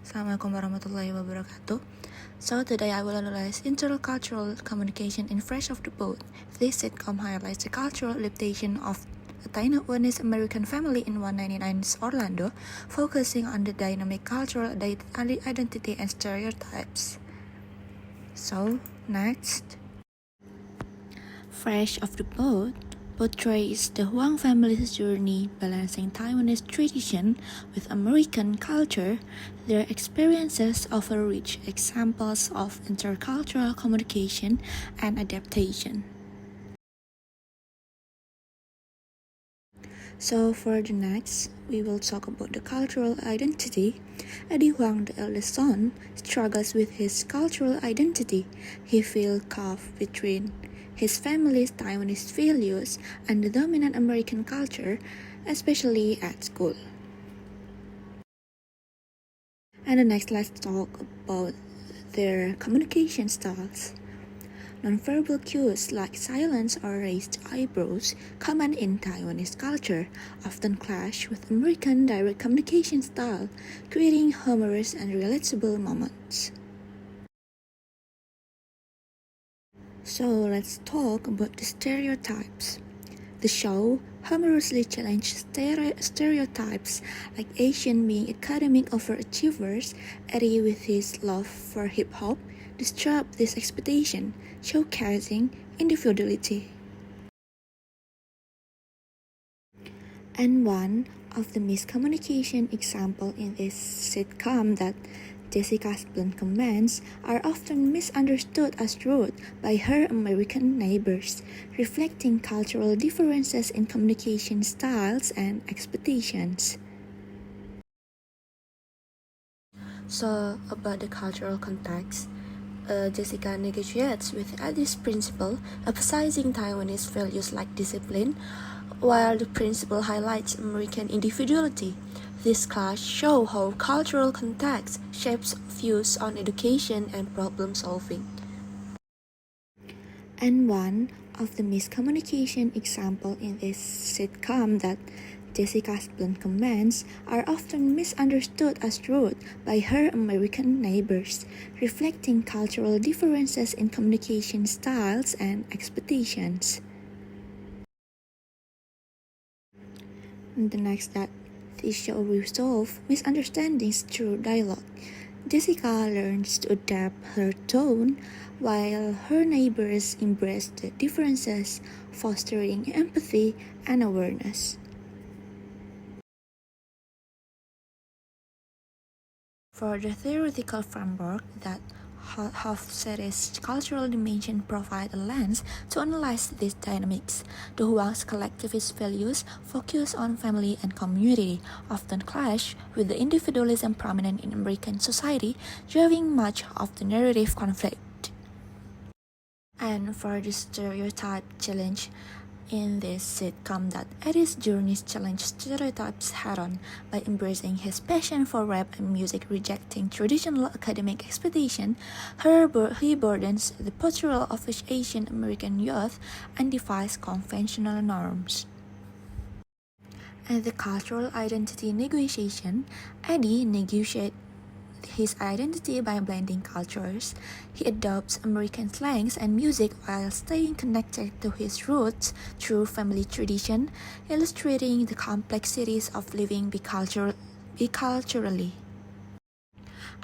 Assalamualaikum warahmatullahi wabarakatuh. So today I will analyze intercultural communication in Fresh Off the Boat. This sitcom highlights the cultural adaptation of a Taiwanese-American family in 199's Orlando, focusing on the dynamic cultural identity and stereotypes. So, next. Fresh Off the Boat portrays the Huang family's journey balancing Taiwanese tradition with American culture. Their experiences offer rich examples of intercultural communication and adaptation. So for the next, we will talk about the cultural identity. Eddie Huang, the eldest son, struggles with his cultural identity. He feels caught between his family's Taiwanese values and the dominant American culture, especially at school. And the next, let's talk about their communication styles. Nonverbal cues like silence or raised eyebrows, common in Taiwanese culture, often clash with American direct communication style, creating humorous and relatable moments. So let's talk about the stereotypes. The show humorously challenged stereotypes like Asian being academic overachievers. Eddie, with his love for hip-hop, disrupt this expectation, showcasing individuality. And one of the miscommunication example in this sitcom that Jessica's blunt comments are often misunderstood as rude by her American neighbors, reflecting cultural differences in communication styles and expectations. So, about the cultural context, Jessica negotiates with Eddie's principal, emphasizing Taiwanese values like discipline, while the principal highlights American individuality. This clash shows how cultural context shapes views on education and problem solving. And one of the miscommunication example in this sitcom that Jessica's blunt comments are often misunderstood as rude by her American neighbors, reflecting cultural differences in communication styles and expectations. And the next, that this show resolves misunderstandings through dialogue. Jessica learns to adapt her tone while her neighbors embrace the differences, fostering empathy and awareness. For the theoretical framework that half-series cultural dimension provide a lens to analyze these dynamics. The Huang's collectivist values focus on family and community, often clash with the individualism prominent in American society, driving much of the narrative conflict. And for the stereotype challenge, in this sitcom that Eddie's journeys challenge stereotypes head-on by embracing his passion for rap and music, rejecting traditional academic expectation. He burdens the portrayal of Asian American youth and defies conventional norms. And the cultural identity negotiation, Eddie negotiates his identity by blending cultures. He adopts American slangs and music while staying connected to his roots through family tradition, illustrating the complexities of living biculturally.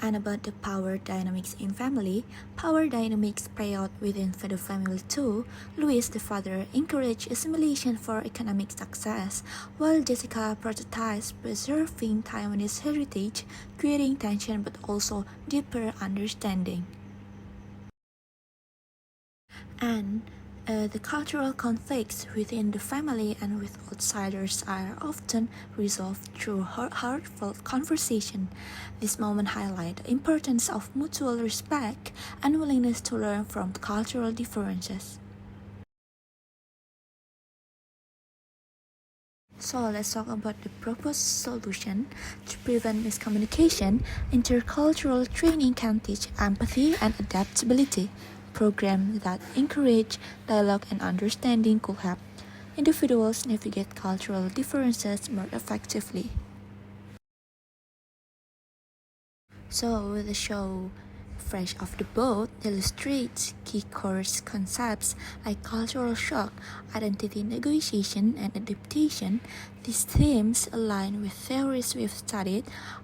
And about the power dynamics in family, power dynamics play out within the family too. Louis, the father, encouraged assimilation for economic success, while Jessica prioritized preserving Taiwanese heritage, creating tension but also deeper understanding. And the cultural conflicts within the family and with outsiders are often resolved through heartfelt conversation. This moment highlights the importance of mutual respect and willingness to learn from cultural differences. So let's talk about the proposed solution. To prevent miscommunication, intercultural training can teach empathy and adaptability. Programs that encourage dialogue and understanding could help individuals navigate cultural differences more effectively. So the show Fresh Off the Boat illustrates key core concepts like cultural shock, identity negotiation, and adaptation. These themes align with theories we've studied,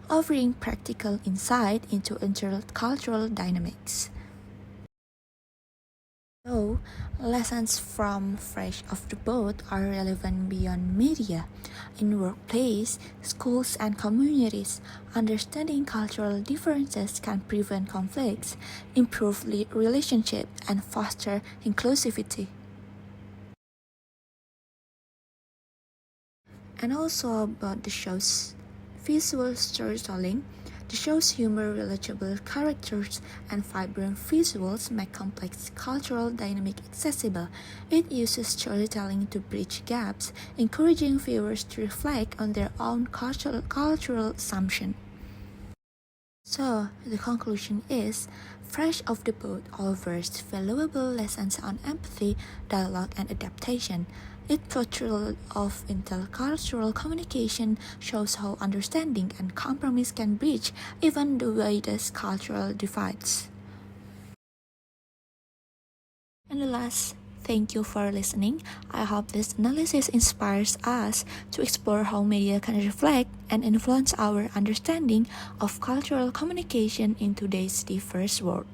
offering practical insight into intercultural dynamics. So, lessons from Fresh Off the Boat are relevant beyond media. In workplace, schools, and communities, understanding cultural differences can prevent conflicts, improve relationships, and foster inclusivity. And also about the show's visual storytelling. The show's humor, relatable characters, and vibrant visuals make complex cultural dynamics accessible. It uses storytelling to bridge gaps, encouraging viewers to reflect on their own cultural assumptions. So, the conclusion is Fresh Off the Boat offers valuable lessons on empathy, dialogue, and adaptation. Its portrayal of intercultural communication shows how understanding and compromise can bridge even the widest cultural divides. And the last, thank you for listening. I hope this analysis inspires us to explore how media can reflect and influence our understanding of cultural communication in today's diverse world.